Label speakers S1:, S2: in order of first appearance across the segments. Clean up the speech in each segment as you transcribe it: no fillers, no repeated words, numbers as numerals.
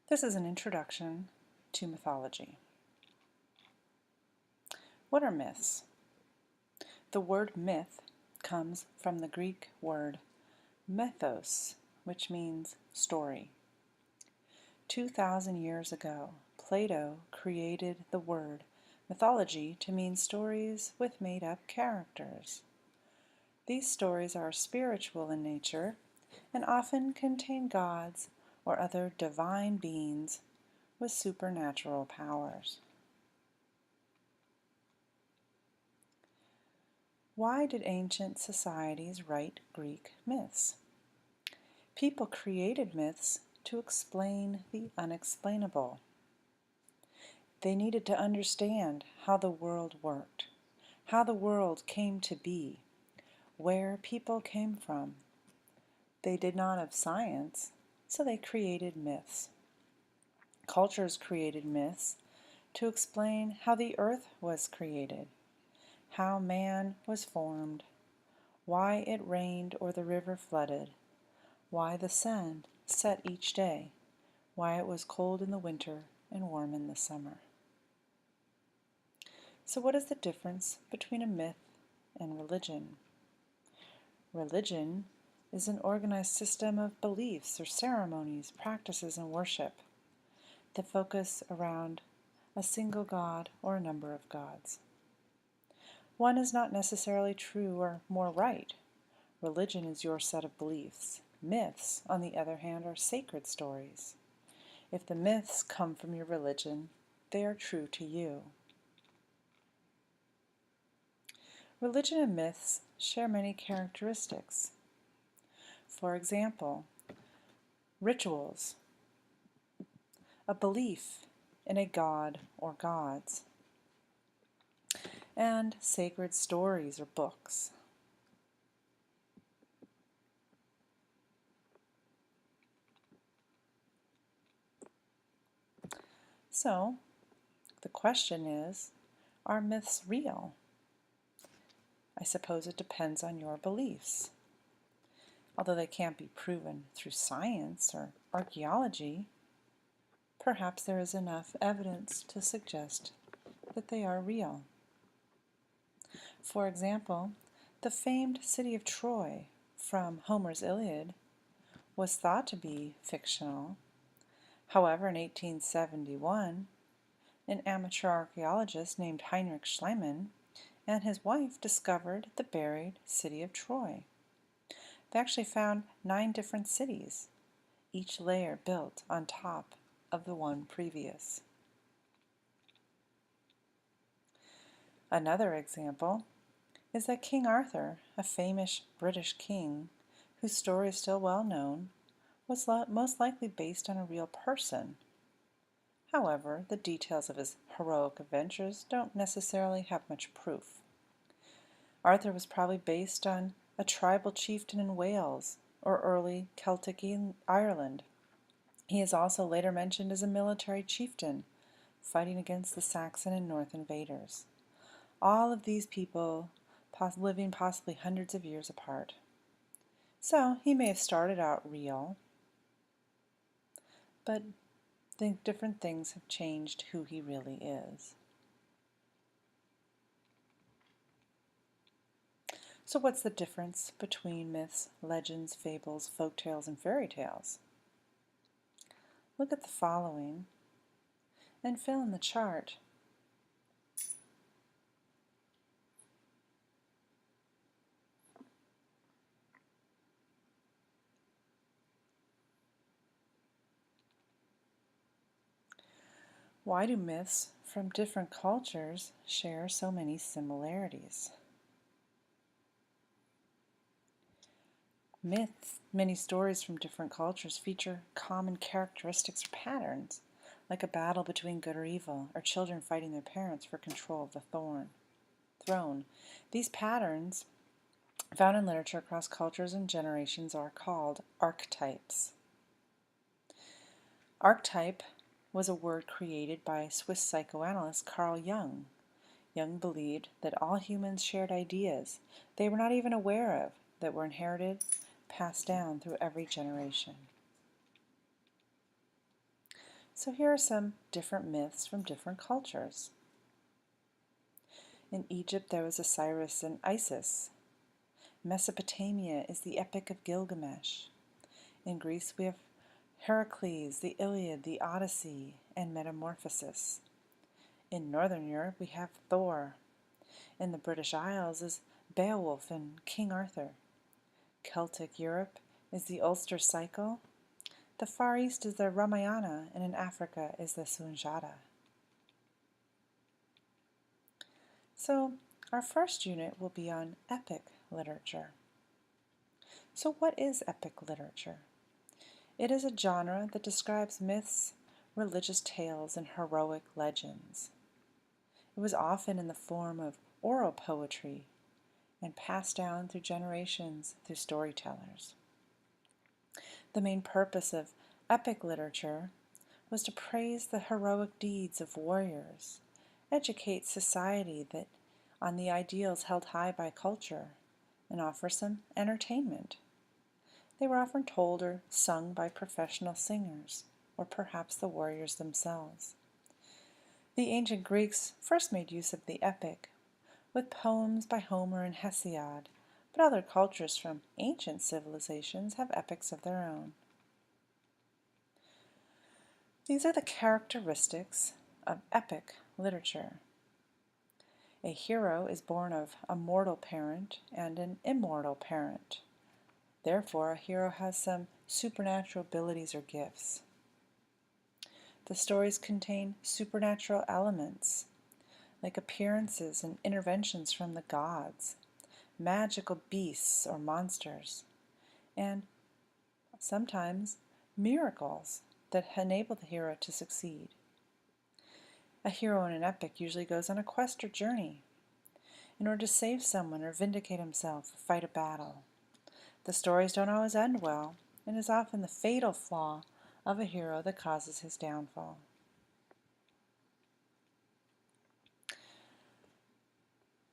S1: This is an introduction to mythology. What are myths? The word myth comes from the Greek word mythos, which means story. 2,000 years ago, Plato created the word mythology to mean stories with made-up characters. These stories are spiritual in nature and often contain gods or other divine beings with supernatural powers. Why did ancient societies write Greek myths? People created myths to explain the unexplainable. They needed to understand how the world worked, how the world came to be, where people came from. They did not have science, so they created myths. Cultures created myths to explain how the earth was created, how man was formed, why it rained or the river flooded, why the sun set each day, why it was cold in the winter and warm in the summer. So what is the difference between a myth and religion? Religion is an organized system of beliefs or ceremonies, practices, and worship that focus around a single god or a number of gods. One is not necessarily true or more right. Religion is your set of beliefs. Myths, on the other hand, are sacred stories. If the myths come from your religion, they are true to you. Religion and myths share many characteristics. For example, rituals, a belief in a god or gods, and sacred stories or books. So, the question is, are myths real? I suppose it depends on your beliefs. Although they can't be proven through science or archaeology, perhaps there is enough evidence to suggest that they are real. For example, the famed city of Troy from Homer's Iliad was thought to be fictional. However, in 1871, an amateur archaeologist named Heinrich Schliemann and his wife discovered the buried city of Troy. They actually found 9 different cities, each layer built on top of the one previous. Another example is that King Arthur, a famous British king whose story is still well known, was most likely based on a real person. However, the details of his heroic adventures don't necessarily have much proof. Arthur was probably based on a tribal chieftain in Wales or early Celtic Ireland. He is also later mentioned as a military chieftain fighting against the Saxon and North invaders. All of these people living possibly hundreds of years apart. So he may have started out real, but different things have changed who he really is. So what's the difference between myths, legends, fables, folk tales, and fairy tales? Look at the following and fill in the chart. Why do myths from different cultures share so many similarities? Myths, many stories from different cultures feature common characteristics or patterns, like a battle between good or evil, or children fighting their parents for control of the throne. These patterns, found in literature across cultures and generations, are called archetypes. Archetype was a word created by Swiss psychoanalyst Carl Jung. Jung believed that all humans shared ideas they were not even aware of that were passed down through every generation. So here are some different myths from different cultures. In Egypt there was Osiris and Isis. Mesopotamia is the Epic of Gilgamesh. In Greece we have Heracles, the Iliad, the Odyssey, and Metamorphosis. In Northern Europe we have Thor. In the British Isles is Beowulf and King Arthur. Celtic Europe is the Ulster Cycle. The Far East is the Ramayana, and in Africa is the Sunjata. So our first unit will be on epic literature. So what is epic literature? It is a genre that describes myths, religious tales, and heroic legends. It was often in the form of oral poetry and passed down through generations through storytellers. The main purpose of epic literature was to praise the heroic deeds of warriors, educate society on the ideals held high by culture, and offer some entertainment. They were often told or sung by professional singers, or perhaps the warriors themselves. The ancient Greeks first made use of the epic, with poems by Homer and Hesiod, but other cultures from ancient civilizations have epics of their own. These are the characteristics of epic literature. A hero is born of a mortal parent and an immortal parent. Therefore, a hero has some supernatural abilities or gifts. The stories contain supernatural elements, like appearances and interventions from the gods, magical beasts or monsters, and sometimes miracles that enable the hero to succeed. A hero in an epic usually goes on a quest or journey in order to save someone or vindicate himself or fight a battle. The stories don't always end well, and it is often the fatal flaw of a hero that causes his downfall.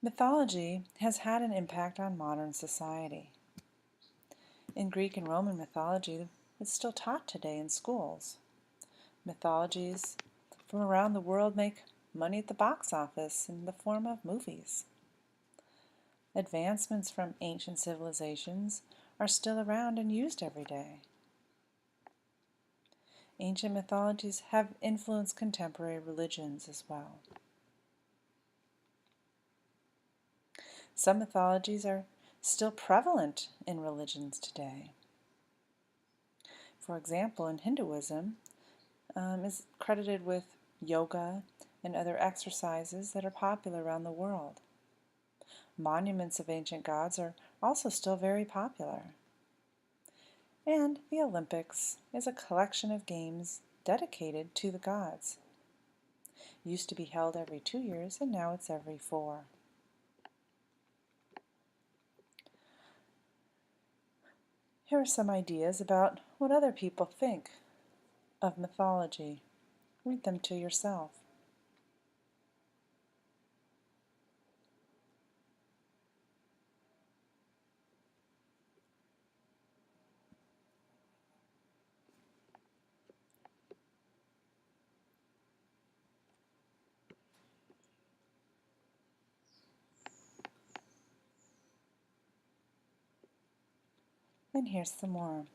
S1: Mythology has had an impact on modern society. In Greek and Roman mythology, it's still taught today in schools. Mythologies from around the world make money at the box office in the form of movies. Advancements from ancient civilizations are still around and used every day. Ancient mythologies have influenced contemporary religions as well. Some mythologies are still prevalent in religions today. For example, in Hinduism, is credited with yoga and other exercises that are popular around the world. Monuments of ancient gods are also still very popular. And the Olympics is a collection of games dedicated to the gods. It used to be held every 2 years, and now it's every 4. Here are some ideas about what other people think of mythology. Read them to yourself. And here's some more.